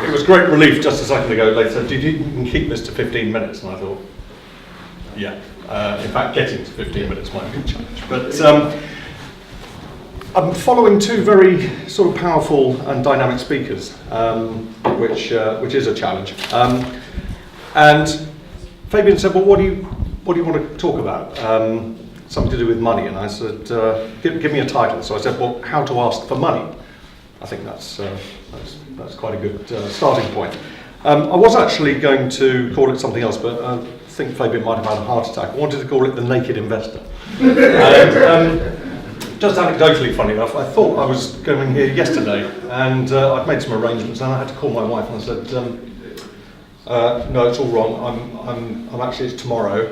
It was great relief just a second ago. They said, "Did you can keep this to 15 minutes?" And I thought, yeah. In fact, getting to 15 minutes might be a challenge. But I'm following two very sort of powerful and dynamic speakers, which is a challenge. And Fabian said, "Well, what do you want to talk about?" Something to do with money. And I said, give me a title. So I said, "Well, how to ask for money." I think that's quite a good starting point. I was actually going to call it something else, but I think Fabian might have had a heart attack. I wanted to call it the Naked Investor. Just anecdotally, funny enough, I thought I was going here yesterday, and I'd made some arrangements, and I had to call my wife, and I said, "No, it's all wrong. I'm actually, it's tomorrow."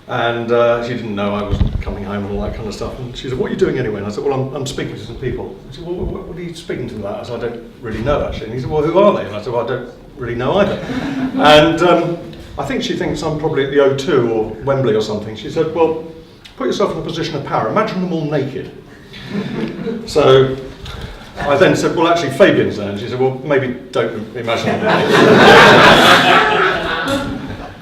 And she didn't know I was coming home and all that kind of stuff. And she said, "What are you doing anyway?" And I said, "Well, I'm speaking to some people." She said, "Well, what are you speaking to about?" I said, "I don't really know, actually." And he said, "Well, who are they?" And I said, "Well, I don't really know either." And I think she thinks I'm probably at the O2 or Wembley or something. She said, "Well, put yourself in a position of power. Imagine them all naked." So I then said, "Well, actually, Fabian's there." And she said, "Well, maybe don't imagine them naked."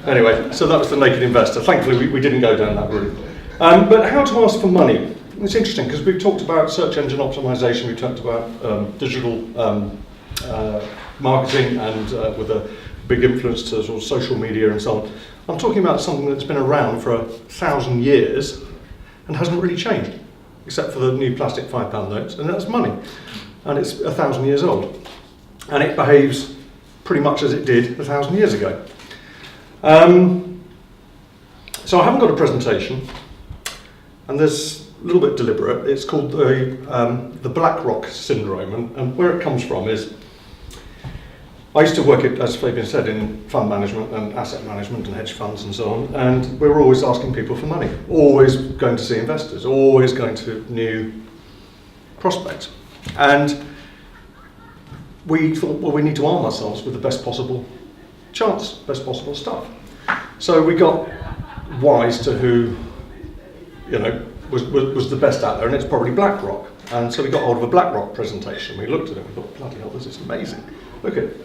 Anyway, so that was the Naked Investor. Thankfully, we didn't go down that route. But how to ask for money. It's interesting because we've talked about search engine optimization, we've talked about digital marketing and with a big influence to sort of social media and so on. I'm talking about something that's been around for 1,000 years and hasn't really changed, except for the new plastic £5 notes, and that's money. And it's 1,000 years old. And it behaves pretty much as it did 1,000 years ago. So I haven't got a presentation, and there's a little bit deliberate. It's called the BlackRock syndrome, and where it comes from is I used to work, as Fabian said, in fund management and asset management and hedge funds and so on, and we were always asking people for money, always going to see investors, always going to new prospects, and we thought, well, we need to arm ourselves with the best possible chance, best possible stuff. So we got wise to who, was the best out there, and it's probably BlackRock. And so we got hold of a BlackRock presentation. We looked at it, we thought, bloody hell, this is amazing. Look at it.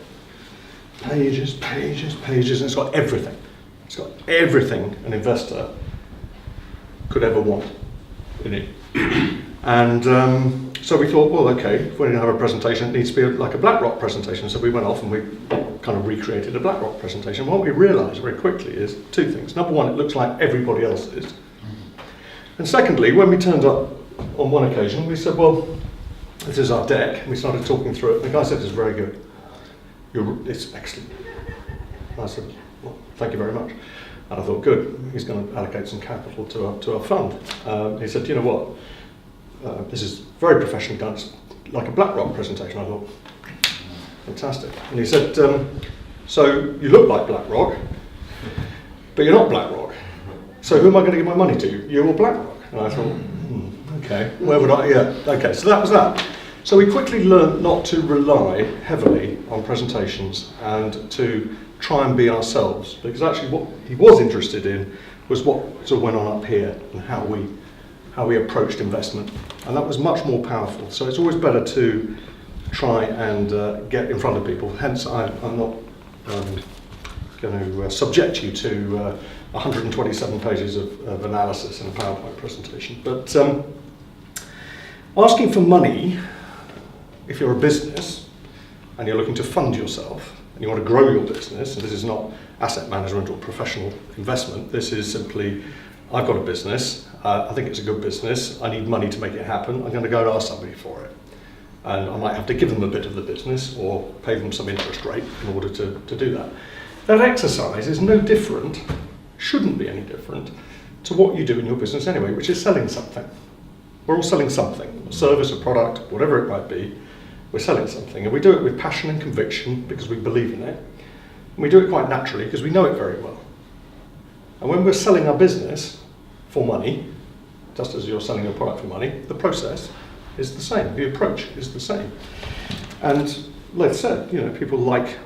Pages, pages, pages, and it's got everything. It's got everything an investor could ever want in it. And so we thought, well, okay, if we're going to have a presentation, it needs to be like a BlackRock presentation. So we went off and we kind of recreated a BlackRock presentation. What we realised very quickly is two things. Number one, it looks like everybody else's. And secondly, when we turned up on one occasion, we said, well, this is our deck. And we started talking through it. The guy said, "It's very good. It's excellent." And I said, "Well, thank you very much." And I thought, good, he's going to allocate some capital to our fund. He said, "You know what? This is very professionally done. It's like a BlackRock presentation." I thought, fantastic. And he said, "So you look like BlackRock, but you're not BlackRock. So who am I going to give my money to? You or BlackRock?" And I thought, okay, where would I? Yeah, okay. So that was that. So we quickly learned not to rely heavily on presentations and to try and be ourselves, because actually what he was interested in was what sort of went on up here and how we approached investment, and that was much more powerful. So it's always better to try and get in front of people. Hence, I'm not going to subject you to 127 pages of analysis in a PowerPoint presentation. But asking for money, if you're a business and you're looking to fund yourself and you want to grow your business, and this is not asset management or professional investment, this is simply, I've got a business, I think it's a good business, I need money to make it happen, I'm going to go and ask somebody for it. And I might have to give them a bit of the business or pay them some interest rate in order to do that. That exercise is no different, shouldn't be any different, to what you do in your business anyway, which is selling something. We're all selling something, a service, a product, whatever it might be, we're selling something. And we do it with passion and conviction because we believe in it. And we do it quite naturally because we know it very well. And when we're selling our business for money, just as you're selling your product for money, the process is the same, the approach is the same. And like I said, people like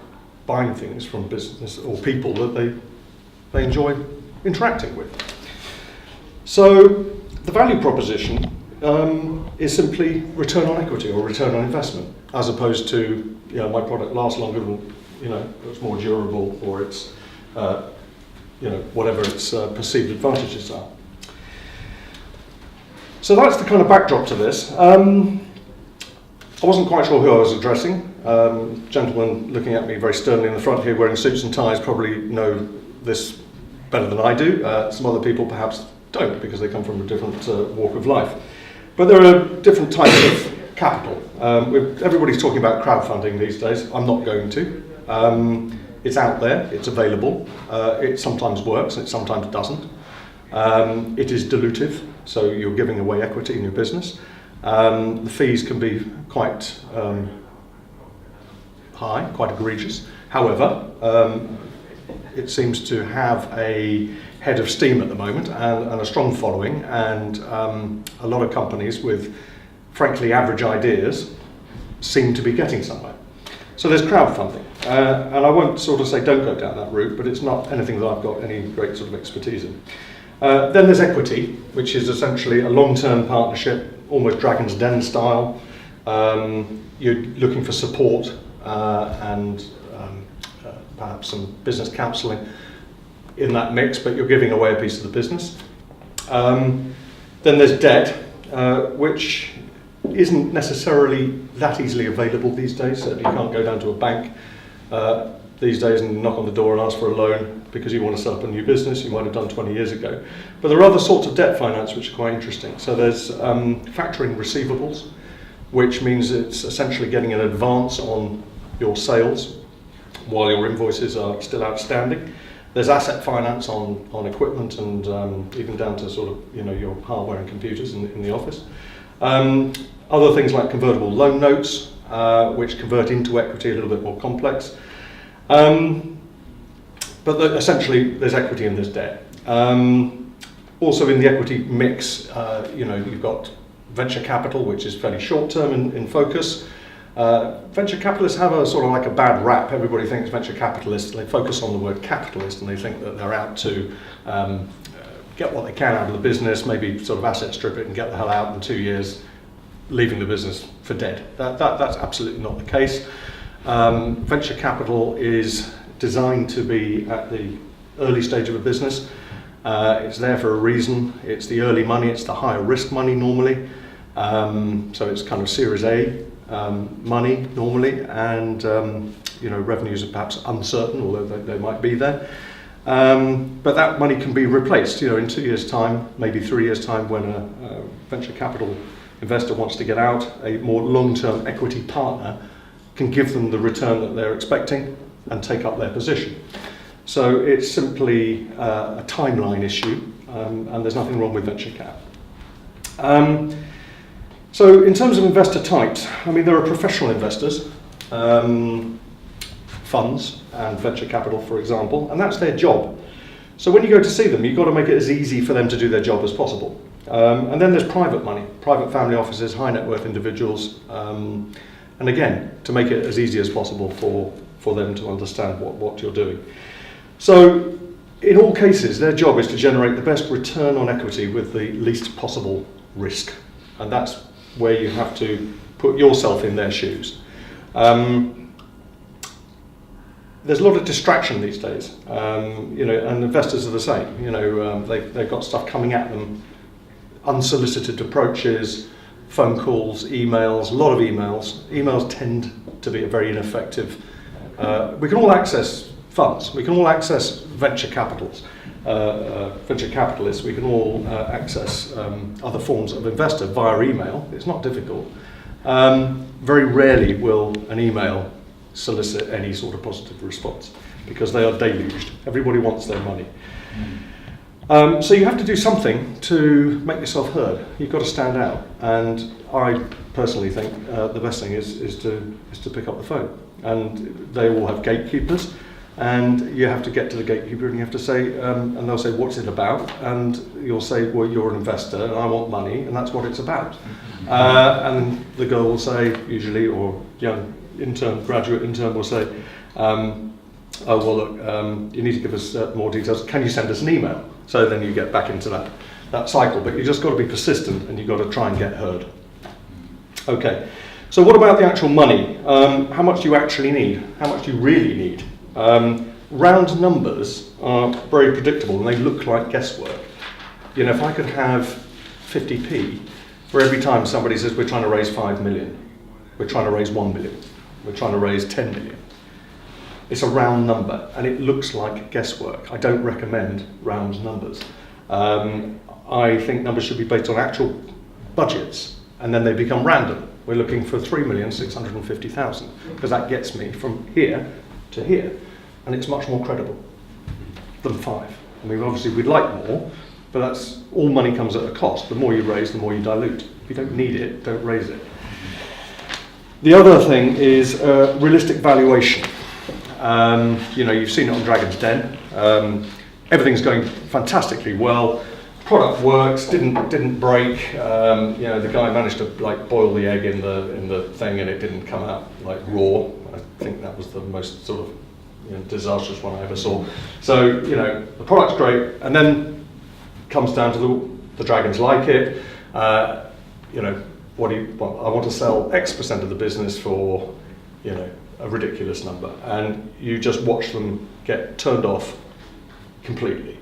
buying things from business or people that they enjoy interacting with. So the value proposition is simply return on equity or return on investment, as opposed to, my product lasts longer, it's more durable, or it's, whatever its perceived advantages are. So that's the kind of backdrop to this. I wasn't quite sure who I was addressing. Gentlemen looking at me very sternly in the front here wearing suits and ties probably know this better than I do. Some other people perhaps don't, because they come from a different walk of life. But there are different types of capital. Everybody's talking about crowdfunding these days. I'm not going to. It's out there, it's available. It sometimes works, it sometimes doesn't. It is dilutive, so you're giving away equity in your business. The fees can be quite high, quite egregious. However, it seems to have a head of steam at the moment and a strong following, and a lot of companies with frankly average ideas seem to be getting somewhere. So there's crowdfunding, and I won't sort of say don't go down that route, but it's not anything that I've got any great sort of expertise in. Then there's equity, which is essentially a long-term partnership, almost Dragon's Den style. You're looking for support and perhaps some business counselling in that mix, but you're giving away a piece of the business. Then there's debt, which isn't necessarily that easily available these days. Certainly you can't go down to a bank these days and knock on the door and ask for a loan because you want to set up a new business. You might have done 20 years ago. But there are other sorts of debt finance which are quite interesting. So there's factoring receivables, which means it's essentially getting an advance on your sales while your invoices are still outstanding. There's asset finance on equipment and even down to sort of your hardware and computers in the office. Other things like convertible loan notes, which convert into equity, a little bit more complex. But essentially there's equity and there's debt. Also in the equity mix, you've got venture capital, which is fairly short term in focus. Venture capitalists have a sort of like a bad rap. Everybody thinks venture capitalists, they focus on the word capitalist and they think that they're out to get what they can out of the business, maybe sort of asset strip it and get the hell out in 2 years, leaving the business for dead. That's absolutely not the case. Venture capital is designed to be at the early stage of a business. It's there for a reason. It's the early money, it's the higher risk money normally. So it's kind of Series A money normally, and revenues are perhaps uncertain, although they might be there. But that money can be replaced, in 2 years' time, maybe 3 years' time, when a venture capital investor wants to get out. A more long-term equity partner can give them the return that they're expecting and take up their position. So it's simply a timeline issue, and there's nothing wrong with venture cap. So in terms of investor types, there are professional investors, funds and venture capital, for example, and that's their job. So when you go to see them, you've got to make it as easy for them to do their job as possible. And then there's private money, private family offices, high net worth individuals, and again, to make it as easy as possible for them to understand what you're doing. So in all cases, their job is to generate the best return on equity with the least possible risk. And that's where you have to put yourself in their shoes. There's a lot of distraction these days, and investors are the same. They've got stuff coming at them, unsolicited approaches, phone calls, emails, a lot of emails. Emails tend to be a very ineffective. We can all access funds. We can all access venture capitalists. We can all access other forms of investor via email. It's not difficult. Very rarely will an email solicit any sort of positive response because they are deluged. Everybody wants their money. So you have to do something to make yourself heard. You've got to stand out. And I personally think the best thing is to pick up the phone. And they all have gatekeepers. And you have to get to the gatekeeper and you have to say, and they'll say, what's it about? And you'll say, well, you're an investor and I want money, and that's what it's about. And the girl will say, usually, or young intern, graduate intern will say, oh, well, look, you need to give us more details. Can you send us an email? So then you get back into that that cycle, but you just got to be persistent and you've got to try and get heard. Okay, so what about the actual money? How much do you actually need? How much do you really need? Round numbers are very predictable and they look like guesswork. You know, if I could have 50p for every time somebody says we're trying to raise 5 million, we're trying to raise 1 million, we're trying to raise 10 million. It's a round number and it looks like guesswork. I don't recommend round numbers. I think numbers should be based on actual budgets and then they become random. We're looking for 3,650,000 because that gets me from here to here and it's much more credible than 5. I mean, obviously we'd like more, but that's all money comes at a cost. The more you raise, the more you dilute. If you don't need it, don't raise it. The other thing is realistic valuation. You know, you've seen it on Dragon's Den. Everything's going fantastically well. Product works, didn't break. You know, the guy managed to like boil the egg in the thing, and it didn't come out like raw. I think that was the most sort of disastrous one I ever saw. So you know, the product's great, and then comes down to the dragons like it. You know, what do you want? I want to sell X% of the business for, you know, a ridiculous number, and you just watch them get turned off completely.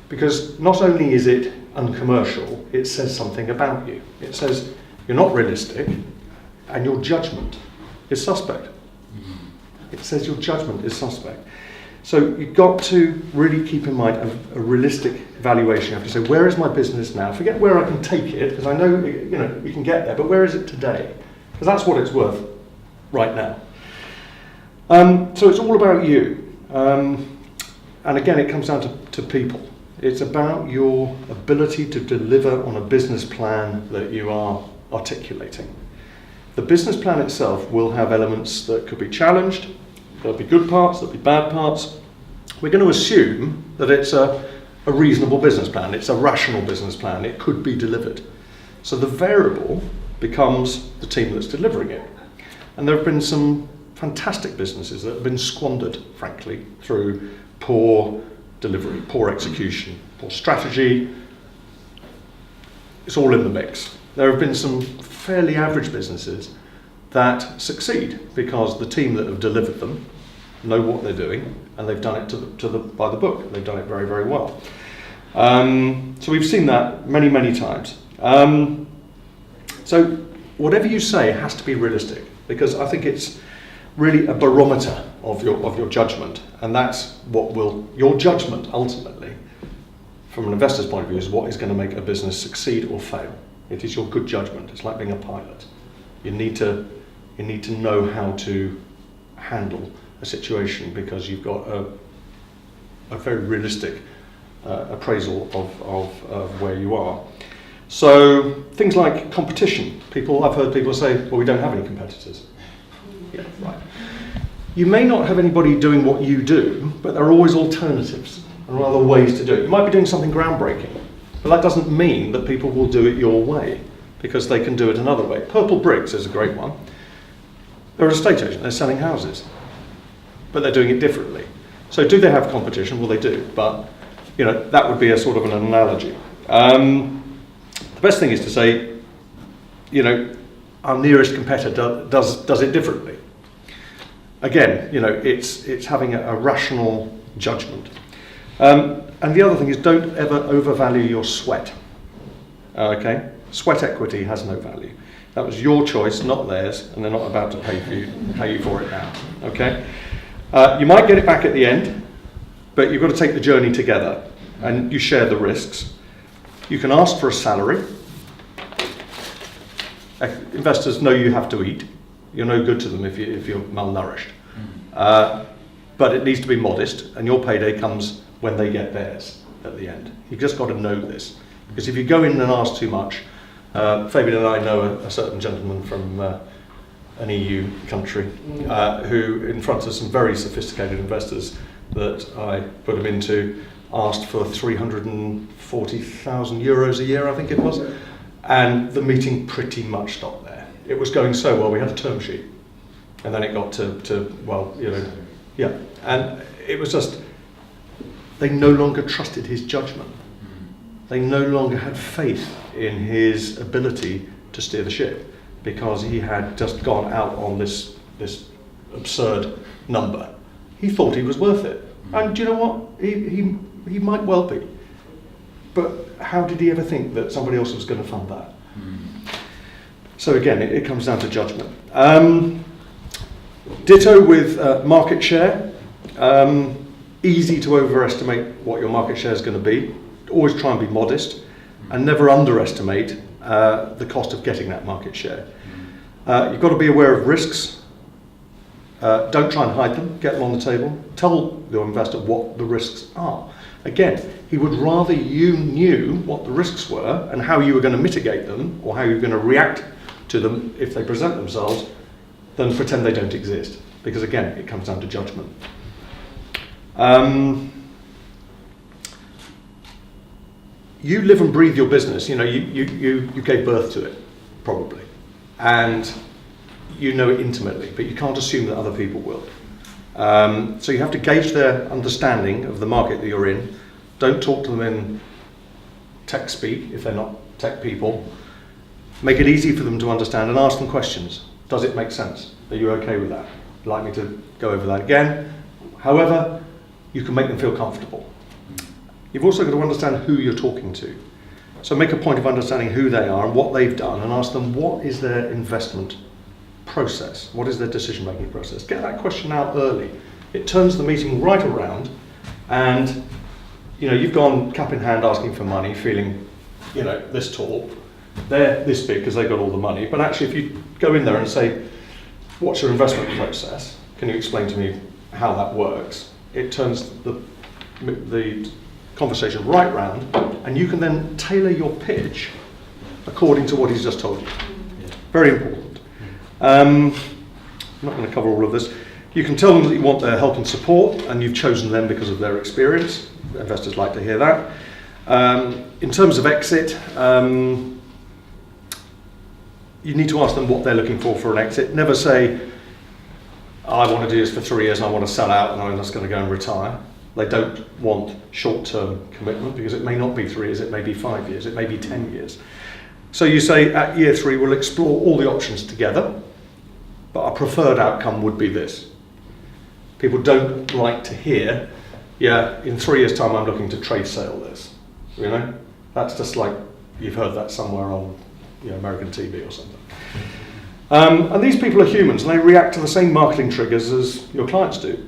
Because not only is it uncommercial, it says something about you. It says you're not realistic and your judgment is suspect. It says your judgment is suspect. So you've got to really keep in mind a realistic valuation. You have to say, where is my business now? Forget where I can take it, because I know, you know, you can get there, but where is it today? Because that's what it's worth right now. So it's all about you. And again, it comes down to people. It's about your ability to deliver on a business plan that you are articulating. The business plan itself will have elements that could be challenged. There'll be good parts, there'll be bad parts. We're going to assume that it's a reasonable business plan, it's a rational business plan, it could be delivered. So the variable becomes the team that's delivering it. And there have been some fantastic businesses that have been squandered, frankly, through poor delivery, poor execution, poor strategy. It's all in the mix. There have been some fairly average businesses that succeed because the team that have delivered them know what they're doing and they've done it by the book. They've done it very, very well. So we've seen that many, many times. So whatever you say has to be realistic, because I think it's really a barometer of your judgment, and that's what your judgment ultimately, from an investor's point of view, is what is going to make a business succeed or fail. It is your good judgment. It's like being a pilot. You need to know how to handle a situation because you've got a very realistic appraisal of where you are. So things like competition. I've heard people say, well, we don't have any competitors. Yeah, right. You may not have anybody doing what you do, but there are always alternatives and other ways to do it. You might be doing something groundbreaking, but that doesn't mean that people will do it your way, because they can do it another way. Purple Bricks is a great one. They're an estate agent, they're selling houses, but they're doing it differently. So do they have competition? Well, they do, but you know, that would be a sort of an analogy. The best thing is to say, you know, our nearest competitor does it differently. Again, you know, it's having a rational judgment. And the other thing is, don't ever overvalue your sweat. Okay? Sweat equity has no value. That was your choice, not theirs, and they're not about to pay you for it now. Okay? You might get it back at the end, but you've got to take the journey together, and you share the risks. You can ask for a salary. Investors know you have to eat. You're no good to them if you're malnourished. But it needs to be modest, and your payday comes when they get theirs at the end. You've just got to know this. Because if you go in and ask too much, Fabian and I know a certain gentleman from an EU country who, in front of some very sophisticated investors that I put him into, asked for 340,000 euros a year, I think it was. And the meeting pretty much stopped there. It was going so well, we had a term sheet. And then it got to well, you know, yeah. And it was just, they no longer trusted his judgment. they no longer had faith in his ability to steer the ship because he had just gone out on this absurd number. He thought he was worth it. And do you know what? He might well be. But how did he ever think that somebody else was going to fund that? So again, it comes down to judgment. Ditto with market share. Easy to overestimate what your market share is going to be. Always try and be modest and never underestimate the cost of getting that market share. You've got to be aware of risks. Don't try and hide them, get them on the table. Tell your investor what the risks are. Again, he would rather you knew what the risks were and how you were going to mitigate them or how you were going to react to them if they present themselves than pretend they don't exist. Because again, it comes down to judgment. You live and breathe your business. You know, you gave birth to it, probably. And you know it intimately, but you can't assume that other people will. So you have to gauge their understanding of the market that you're in. Don't talk to them in tech speak if they're not tech people. Make it easy for them to understand and ask them questions. Does it make sense? Are you okay with that? Would you like me to go over that again? However, you can make them feel comfortable. You've also got to understand who you're talking to. So make a point of understanding who they are and what they've done and ask them what is their investment process? What is their decision-making process? Get that question out early. It turns the meeting right around and you know, you've gone cap in hand asking for money, feeling, you know, this tall. They're this big because they've got all the money. But actually, if you go in there and say, what's your investment process? Can you explain to me how that works? It turns the conversation right round, and you can then tailor your pitch according to what he's just told you. Very important. I'm not going to cover all of this. You can tell them that you want their help and support, and you've chosen them because of their experience. Investors like to hear that. In terms of exit, you need to ask them what they're looking for an exit. Never say, I want to do this for 3 years and I want to sell out and I'm just going to go and retire. They don't want short-term commitment because it may not be 3 years, it may be 5 years, it may be 10 years. So you say at year 3 we'll explore all the options together, but our preferred outcome would be this. People don't like to hear, yeah, in 3 years' time I'm looking to trade sale this. You know, that's just like you've heard that somewhere on, you know, American TV or something. And these people are humans and they react to the same marketing triggers as your clients do.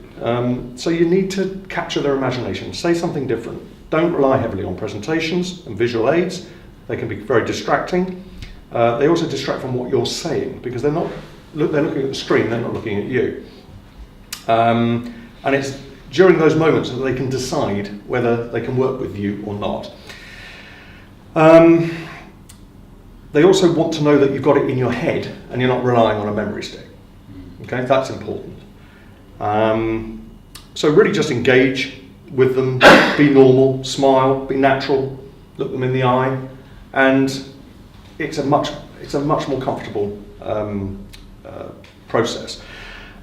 So you need to capture their imagination, say something different. Don't rely heavily on presentations and visual aids. They can be very distracting. They also distract from what you're saying because they're looking at the screen, they're not looking at you. And it's during those moments that they can decide whether they can work with you or not. They also want to know that you've got it in your head and you're not relying on a memory stick. Okay, that's important. So really just engage with them, be normal, smile, be natural, look them in the eye, and it's a much more comfortable process.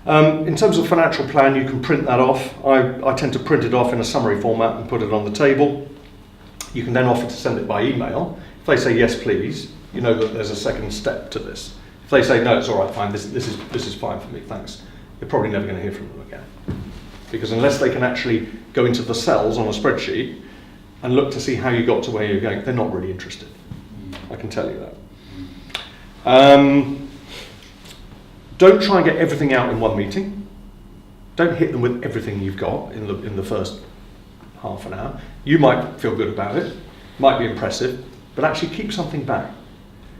In terms of financial plan, you can print that off. I tend to print it off in a summary format and put it on the table. You can then offer to send it by email. If they say yes, please, you know that there's a second step to this. If they say no, it's all right, fine. This is fine for me, thanks. You're probably never going to hear from them again, because unless they can actually go into the cells on a spreadsheet and look to see how you got to where you're going, they're not really interested. I can tell you that. Don't try and get everything out in one meeting. Don't hit them with everything you've got in the first half an hour. You might feel good about it, might be impressive, but actually keep something back.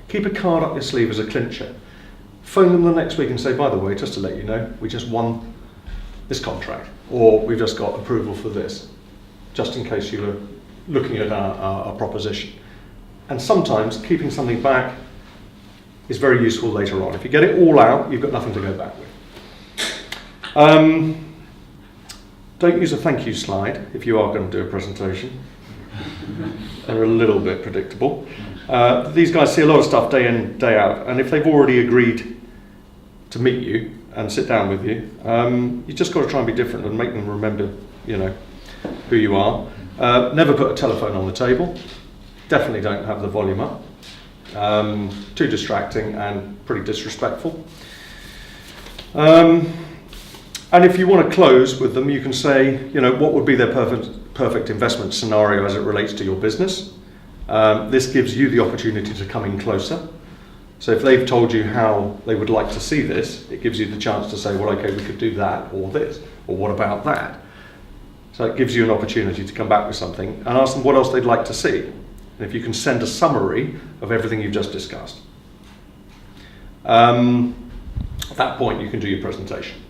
Keep a card up your sleeve as a clincher. Phone them the next week and say, by the way, just to let you know, we just won this contract, or we've just got approval for this, just in case you were looking at our proposition. And sometimes keeping something back is very useful later on. If you get it all out, you've got nothing to go back with. Don't use a thank you slide if you are going to do a presentation. They're a little bit predictable. These guys see a lot of stuff day in, day out, and if they've already agreed to meet you and sit down with you, you just got to try and be different and make them remember, you know, who you are. Never put a telephone on the table. definitely don't have the volume up. Too distracting and pretty disrespectful. And if you want to close with them, you can say, what would be their perfect investment scenario as it relates to your business. This gives you the opportunity to come in closer. So if they've told you how they would like to see this, it gives you the chance to say, well, okay, we could do that or this, or what about that? So it gives you an opportunity to come back with something and ask them what else they'd like to see. And if you can send a summary of everything you've just discussed. At that point, you can do your presentation.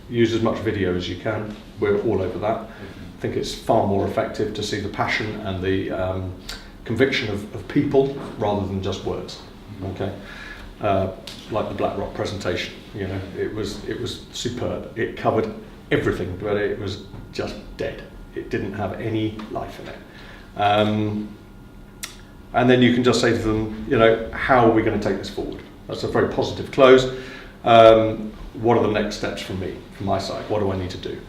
Use as much video as you can. We're all over that. I think it's far more effective to see the passion and the conviction of people rather than just words. Okay, like the BlackRock presentation. It was superb. It covered everything, but it was just dead. It didn't have any life in it. And then you can just say to them, how are we going to take this forward? That's a very positive close. What are the next steps from my side? What do I need to do?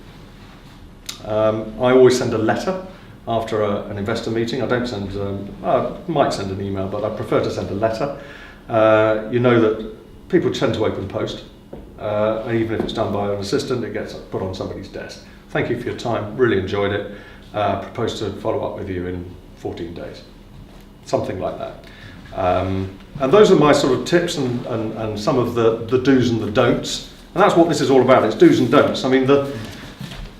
I always send a letter after an investor meeting. I don't send, I might send an email, but I prefer to send a letter. You know that people tend to open post, and even if it's done by an assistant, it gets put on somebody's desk. Thank you for your time, really enjoyed it. Propose to follow up with you in 14 days. Something like that. And those are my sort of tips and some of the do's and the don'ts. And that's what this is all about, it's do's and don'ts. I mean, the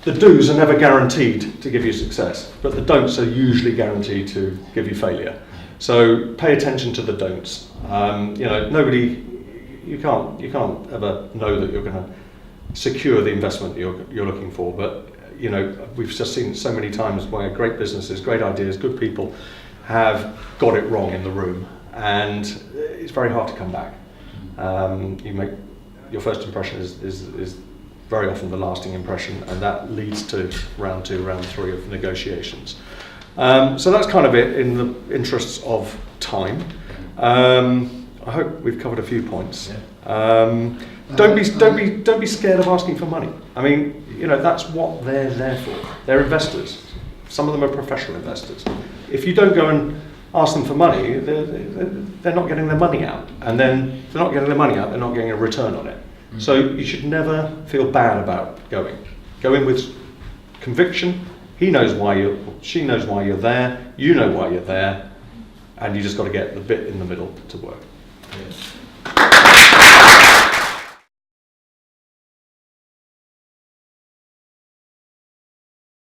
do's are never guaranteed to give you success, but the don'ts are usually guaranteed to give you failure. So pay attention to the don'ts. You can't ever know that you're going to secure the investment you're looking for, but we've just seen so many times where great businesses, great ideas, good people have got it wrong in the room, and it's very hard to come back. Your first impression is very often the lasting impression, and that leads to round 2, round 3 of negotiations. So that's kind of it in the interests of time. I hope we've covered a few points. Don't be scared of asking for money. I mean, that's what they're there for. They're investors. Some of them are professional investors. If you don't go and ask them for money, they're not getting their money out. And then if they're not getting their money out, they're not getting a return on it. Mm-hmm. So you should never feel bad about going. Go in with conviction. She knows why you're there. You know why you're there. And you just got to get the bit in the middle to work. Yeah.